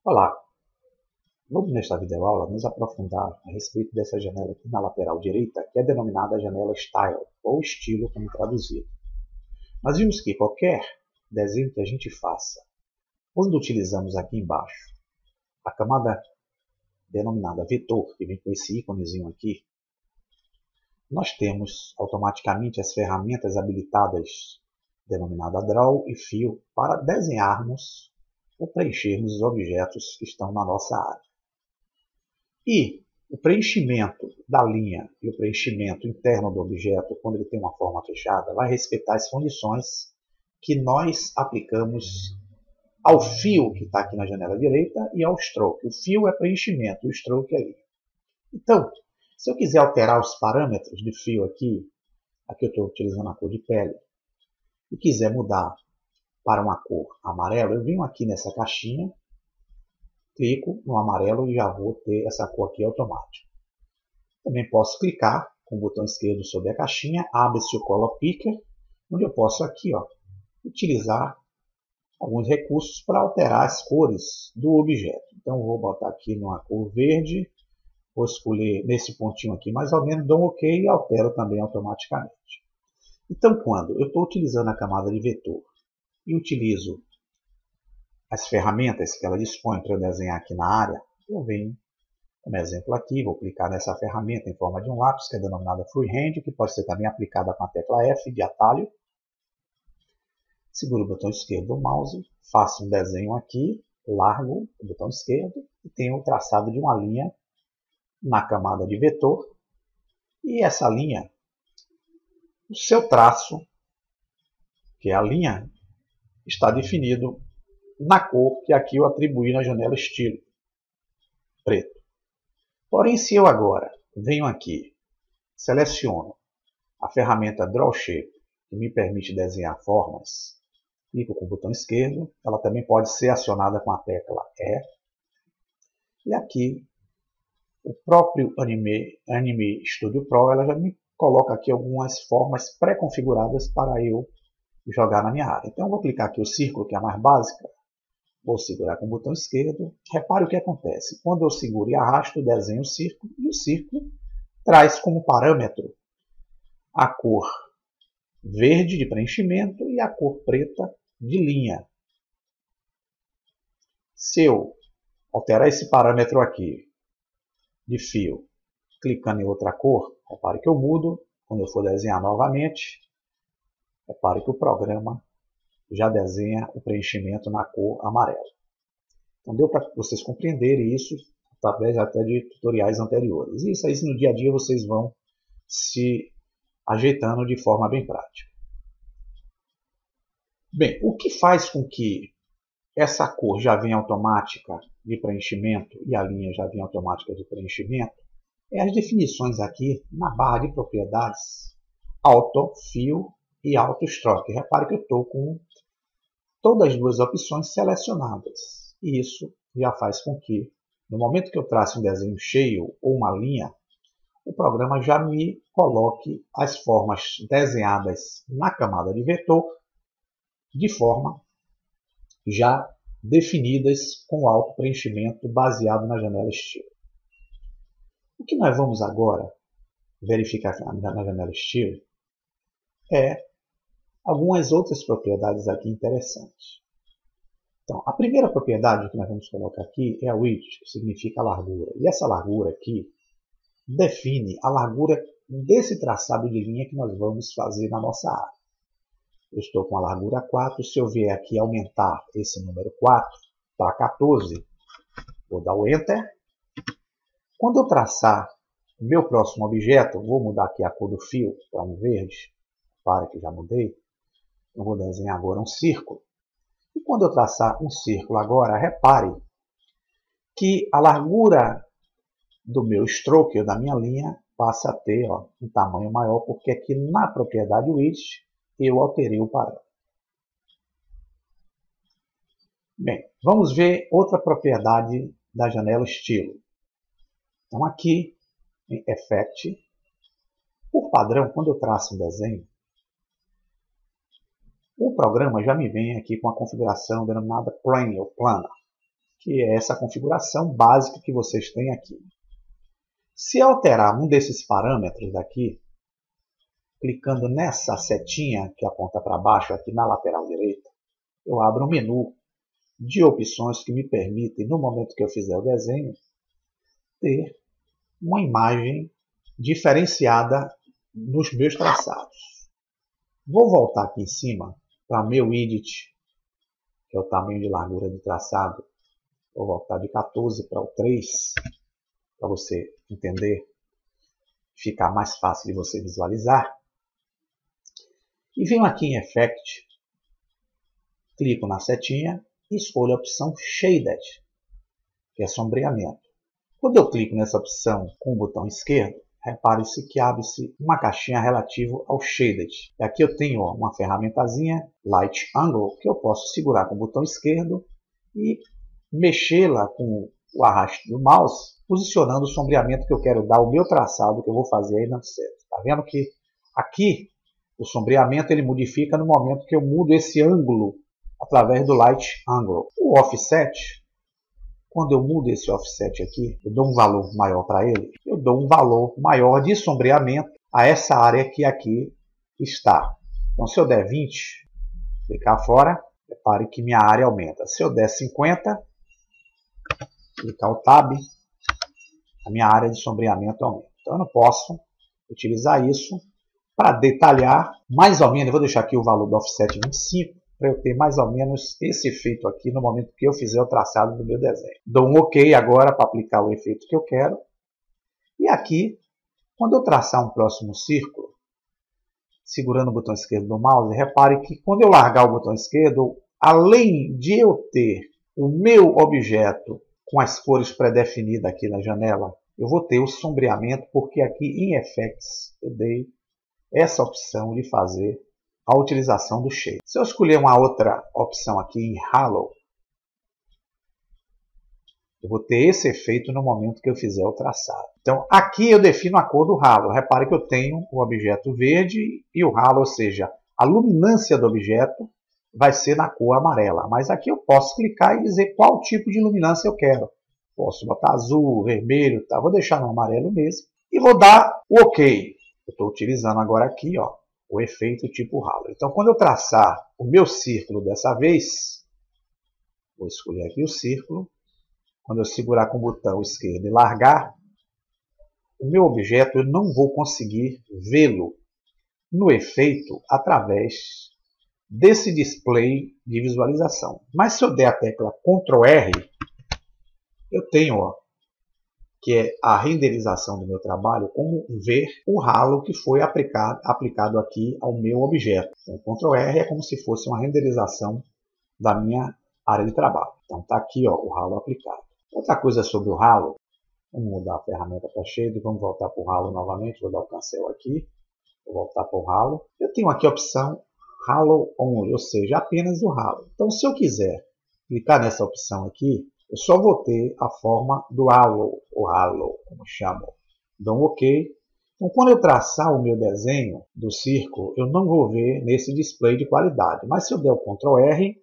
Olá, vamos nesta videoaula nos aprofundar a respeito dessa janela aqui na lateral direita, que é denominada janela Style, ou estilo, como traduzido. Nós vimos que qualquer desenho que a gente faça, quando utilizamos aqui embaixo a camada denominada vetor, que vem com esse íconezinho aqui, nós temos automaticamente as ferramentas habilitadas denominada Draw e Fill para desenharmos ou preenchermos os objetos que estão na nossa área. E o preenchimento da linha e o preenchimento interno do objeto, quando ele tem uma forma fechada, vai respeitar as condições que nós aplicamos ao fio que está aqui na janela direita e ao stroke. O fio é preenchimento, o stroke é linha. Então, se eu quiser alterar os parâmetros de fio aqui eu estou utilizando a cor de pele, e quiser mudar para uma cor amarela, eu venho aqui nessa caixinha, clico no amarelo e já vou ter essa cor aqui automática. Também posso clicar com o botão esquerdo sobre a caixinha, abre-se o Color Picker, onde eu posso aqui utilizar alguns recursos para alterar as cores do objeto. Então vou botar aqui numa cor verde, vou escolher nesse pontinho aqui mais ou menos, dou um OK e altero também automaticamente. Então quando eu estou utilizando a camada de vetor e utilizo as ferramentas que ela dispõe para eu desenhar aqui na área, eu venho, como exemplo aqui, vou clicar nessa ferramenta em forma de um lápis, que é denominada Freehand, que pode ser também aplicada com a tecla F de atalho. Seguro o botão esquerdo do mouse, faço um desenho aqui, largo o botão esquerdo e tenho o traçado de uma linha na camada de vetor. E essa linha, o seu traço, que é a linha, está definido na cor que aqui eu atribuí na janela estilo, preto. Porém, se eu agora venho aqui, seleciono a ferramenta Draw Shape, que me permite desenhar formas, clico com o botão esquerdo, ela também pode ser acionada com a tecla E. E aqui, o próprio Anime Studio Pro, ela já me coloca aqui algumas formas pré-configuradas para eu jogar na minha área. Então eu vou clicar aqui o círculo, que é a mais básica, vou segurar com o botão esquerdo. Repare o que acontece. Quando eu seguro e arrasto, eu desenho o círculo, e o círculo traz como parâmetro a cor verde de preenchimento e a cor preta de linha. Se eu alterar esse parâmetro aqui de fio, clicando em outra cor, repare que eu mudo. Quando eu for desenhar novamente, repare que o programa já desenha o preenchimento na cor amarela. Então deu para vocês compreenderem isso através até de tutoriais anteriores. E isso aí no dia a dia vocês vão se ajeitando de forma bem prática. Bem, o que faz com que essa cor já venha automática de preenchimento e a linha já venha automática de preenchimento é as definições aqui na barra de propriedades Auto, Fill e Auto Stroke. Repare que eu estou com todas as duas opções selecionadas. E isso já faz com que, no momento que eu traço um desenho cheio ou uma linha, o programa já me coloque as formas desenhadas na camada de vetor de forma já definidas com alto preenchimento baseado na janela estilo. O que nós vamos agora verificar na janela estilo é algumas outras propriedades aqui interessantes. Então, a primeira propriedade que nós vamos colocar aqui é a width, que significa largura. E essa largura aqui define a largura desse traçado de linha que nós vamos fazer na nossa área. Eu estou com a largura 4, se eu vier aqui aumentar esse número 4 para 14, vou dar o Enter. Quando eu traçar o meu próximo objeto, vou mudar aqui a cor do fio para um verde, para que já mudei. Eu vou desenhar agora um círculo. E quando eu traçar um círculo agora, repare que a largura do meu stroke, ou da minha linha, passa a ter um tamanho maior, porque aqui na propriedade width eu alterei o parâmetro. Bem, vamos ver outra propriedade da janela estilo. Então aqui em Effect, por padrão, quando eu traço um desenho, o programa já me vem aqui com a configuração denominada Plane ou Plana, que é essa configuração básica que vocês têm aqui. Se alterar um desses parâmetros daqui, clicando nessa setinha que aponta para baixo aqui na lateral direita, eu abro um menu de opções que me permitem, no momento que eu fizer o desenho, ter uma imagem diferenciada nos meus traçados. Vou voltar aqui em cima para meu edit, que é o tamanho de largura do traçado. Vou voltar de 14 para o 3, para você entender, ficar mais fácil de você visualizar. E venho aqui em Effect, clico na setinha e escolho a opção Shaded, que é sombreamento. Quando eu clico nessa opção com o botão esquerdo, repare-se que abre-se uma caixinha relativa ao Shaded. E aqui eu tenho uma ferramentazinha, Light Angle, que eu posso segurar com o botão esquerdo e mexê-la com o arrasto do mouse, posicionando o sombreamento que eu quero dar ao meu traçado, que eu vou fazer aí na seta. Está vendo que aqui o sombreamento ele modifica no momento que eu mudo esse ângulo através do Light Angle. O Offset, quando eu mudo esse Offset aqui, eu dou um valor maior para ele, eu dou um valor maior de sombreamento a essa área que aqui está. Então se eu der 20, clicar fora, repare que minha área aumenta. Se eu der 50, clicar o Tab, a minha área de sombreamento aumenta. Então eu não posso utilizar isso para detalhar mais ou menos. Eu vou deixar aqui o valor do Offset 25, para eu ter mais ou menos esse efeito aqui no momento que eu fizer o traçado do meu desenho. Dou um OK agora para aplicar o efeito que eu quero. E aqui, quando eu traçar um próximo círculo, segurando o botão esquerdo do mouse, repare que quando eu largar o botão esquerdo, além de eu ter o meu objeto com as cores pré-definidas aqui na janela, eu vou ter o sombreamento, porque aqui em Effects eu dei essa opção de fazer a utilização do Shade. Se eu escolher uma outra opção aqui em Halo, eu vou ter esse efeito no momento que eu fizer o traçado. Então aqui eu defino a cor do Halo. Repare que eu tenho o objeto verde e o Halo, ou seja, a luminância do objeto vai ser na cor amarela. Mas aqui eu posso clicar e dizer qual tipo de luminância eu quero. Posso botar azul, vermelho, tá? Vou deixar no amarelo mesmo. E vou dar o OK. Eu estou utilizando agora aqui, ó, o efeito tipo Halo. Então, quando eu traçar o meu círculo dessa vez, vou escolher aqui o círculo. Quando eu segurar com o botão esquerdo e largar, o meu objeto eu não vou conseguir vê-lo no efeito através desse display de visualização. Mas se eu der a tecla Ctrl R, eu tenho, ó, que é a renderização do meu trabalho, como ver o halo que foi aplicado aqui ao meu objeto. Então, Ctrl R é como se fosse uma renderização da minha área de trabalho. Então, está aqui, ó, o halo aplicado. Outra coisa sobre o halo, vamos mudar a ferramenta para Shade, vamos voltar para o halo novamente, vou dar o cancel aqui, vou voltar para o halo. Eu tenho aqui a opção Halo Only, ou seja, apenas o halo. Então, se eu quiser clicar nessa opção aqui, eu só vou ter a forma do halo, ou halo, como chamam. Dou um OK. Então, quando eu traçar o meu desenho do círculo, eu não vou ver nesse display de qualidade. Mas se eu der o Ctrl R,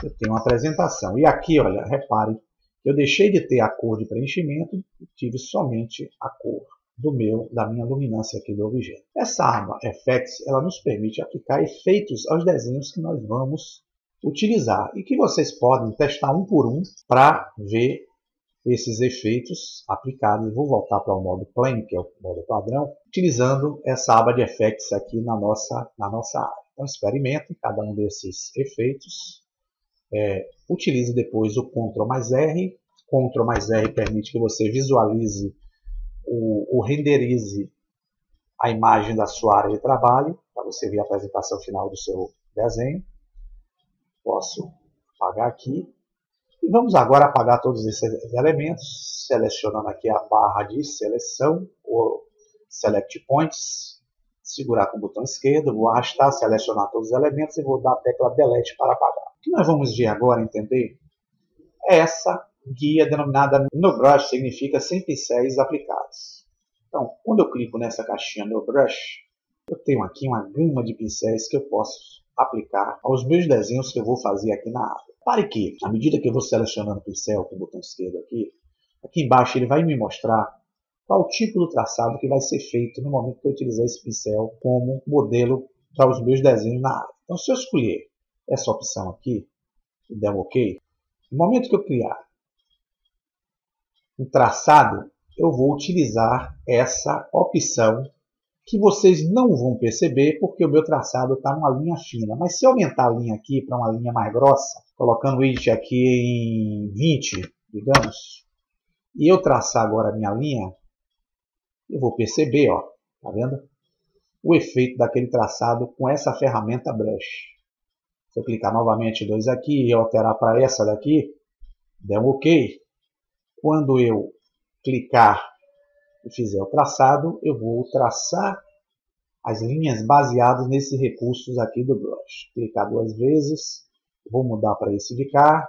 eu tenho uma apresentação. E aqui, olha, repare, eu deixei de ter a cor de preenchimento e tive somente a cor da minha luminância aqui do objeto. Essa aba Effects, ela nos permite aplicar efeitos aos desenhos que nós vamos utilizar e que vocês podem testar um por um para ver esses efeitos aplicados. Vou voltar para o modo Plane, que é o modo padrão, utilizando essa aba de Effects aqui na nossa área. Então experimentem cada um desses efeitos. Utilize depois o Ctrl mais R. Ctrl mais R permite que você visualize ou renderize a imagem da sua área de trabalho, para você ver a apresentação final do seu desenho. Posso apagar aqui. E vamos agora apagar todos esses elementos, selecionando aqui a barra de seleção, ou Select Points, segurar com o botão esquerdo, vou arrastar, selecionar todos os elementos e vou dar a tecla Delete para apagar. O que nós vamos ver agora, entender, é essa guia denominada No Brush, significa sem pincéis aplicados. Então, quando eu clico nessa caixinha No Brush, eu tenho aqui uma gama de pincéis que eu posso aplicar aos meus desenhos que eu vou fazer aqui na área. Pare que, à medida que eu vou selecionando o pincel com o botão esquerdo aqui embaixo ele vai me mostrar qual o tipo do traçado que vai ser feito no momento que eu utilizar esse pincel como modelo para os meus desenhos na área. Então, se eu escolher essa opção aqui, e der um OK, no momento que eu criar um traçado, eu vou utilizar essa opção que vocês não vão perceber porque o meu traçado está numa linha fina. Mas se eu aumentar a linha aqui para uma linha mais grossa, colocando o edit aqui em 20, digamos, e eu traçar agora a minha linha, eu vou perceber, ó, tá vendo? O efeito daquele traçado com essa ferramenta Brush. Se eu clicar novamente 2 aqui e alterar para essa daqui, der um OK. Quando eu clicar e fizer o traçado, eu vou traçar as linhas baseadas nesses recursos aqui do Brush. Clicar 2 vezes, vou mudar para esse de cá,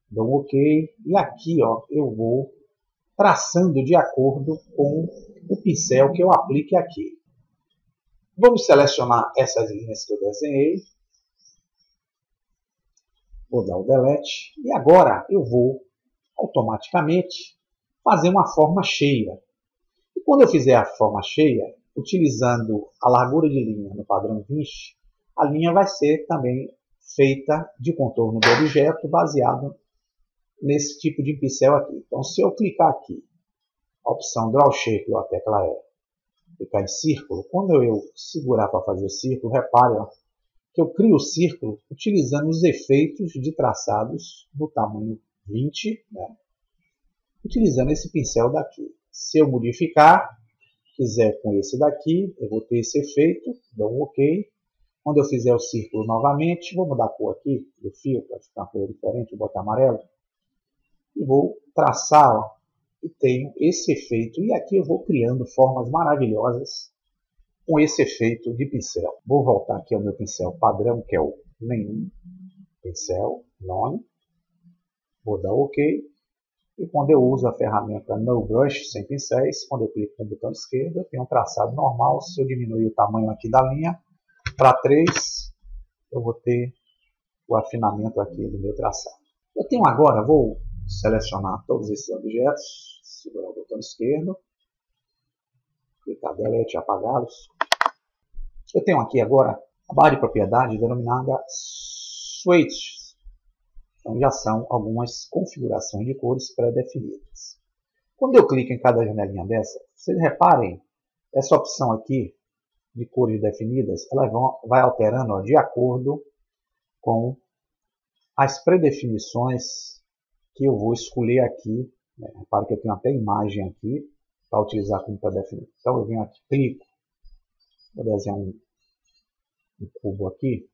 dou um OK, e aqui ó, eu vou traçando de acordo com o pincel que eu aplique aqui. Vamos selecionar essas linhas que eu desenhei. Vou dar o Delete. E agora eu vou automaticamente fazer uma forma cheia. E quando eu fizer a forma cheia, utilizando a largura de linha no padrão 20, a linha vai ser também feita de contorno do objeto baseado nesse tipo de pincel aqui. Então, se eu clicar aqui, a opção Draw Shape, ou a tecla E, clicar em círculo, quando eu segurar para fazer o círculo, repare ó, que eu crio o círculo utilizando os efeitos de traçados no tamanho 20, né, utilizando esse pincel daqui. Se eu modificar, quiser com esse daqui, eu vou ter esse efeito, dou um OK. Quando eu fizer o círculo novamente, vou mudar a cor aqui do fio para ficar uma cor diferente, vou botar amarelo. E vou traçar, ó, e tenho esse efeito. E aqui eu vou criando formas maravilhosas com esse efeito de pincel. Vou voltar aqui ao meu pincel padrão, que é o nenhum pincel, nome. Vou dar OK. E quando eu uso a ferramenta No Brush, sem pincéis, quando eu clico no botão esquerdo, eu tenho um traçado normal. Se eu diminuir o tamanho aqui da linha para 3, eu vou ter o afinamento aqui do meu traçado. Eu tenho agora, vou selecionar todos esses objetos, segurar o botão esquerdo, clicar Delete e apagá-los. Eu tenho aqui agora a barra de propriedade denominada Swatches. Então já são algumas configurações de cores pré-definidas. Quando eu clico em cada janelinha dessa, vocês reparem, essa opção aqui de cores definidas, ela vai alterando ó, de acordo com as predefinições que eu vou escolher aqui. Né? Repare que eu tenho até imagem aqui para utilizar como pré-definido. Então eu venho aqui, clico, vou desenhar um cubo aqui.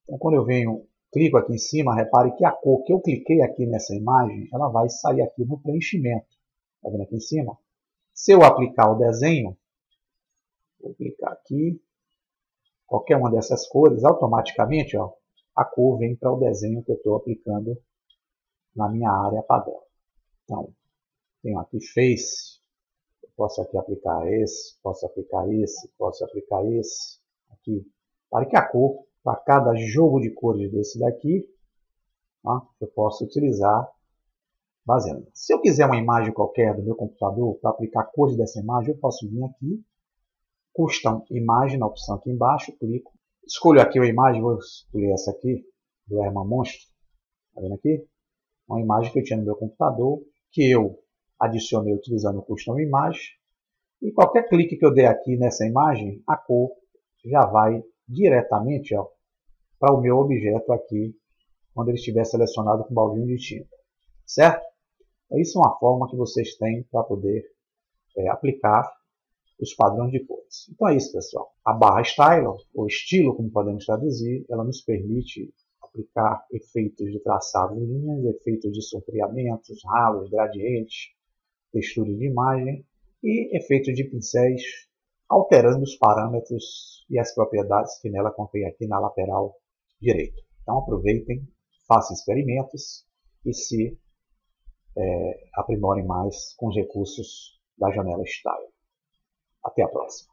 Então quando eu venho, clico aqui em cima, repare que a cor que eu cliquei aqui nessa imagem, ela vai sair aqui no preenchimento. Está vendo aqui em cima? Se eu aplicar o desenho, vou clicar aqui, qualquer uma dessas cores, automaticamente ó, a cor vem para o desenho que eu estou aplicando na minha área padrão. Então, tenho aqui Face, eu posso aqui aplicar esse, posso aplicar esse, posso aplicar esse, aqui. Para que a cor, para cada jogo de cores desse daqui, ó, eu posso utilizar baseando. Se eu quiser uma imagem qualquer do meu computador, para aplicar cores dessa imagem, eu posso vir aqui, Custom Imagem, na opção aqui embaixo, clico, escolho aqui a imagem, vou escolher essa aqui, do Herman Monstro, está vendo aqui? Uma imagem que eu tinha no meu computador, que eu adicionei utilizando o Custom Imagem, e qualquer clique que eu der aqui nessa imagem, a cor já vai diretamente para o meu objeto aqui, quando ele estiver selecionado com o baldinho de tinta, certo? Então, isso é uma forma que vocês têm para poder aplicar os padrões de cores. Então é isso, pessoal. A barra Style, ou estilo, como podemos traduzir, ela nos permite aplicar efeitos de traçado em linhas, efeitos de sombreamentos, ralos, gradientes, texturas de imagem e efeitos de pincéis, alterando os parâmetros e as propriedades que nela contém aqui na lateral direita. Então aproveitem, façam experimentos e se aprimorem mais com os recursos da janela Style. Até a próxima.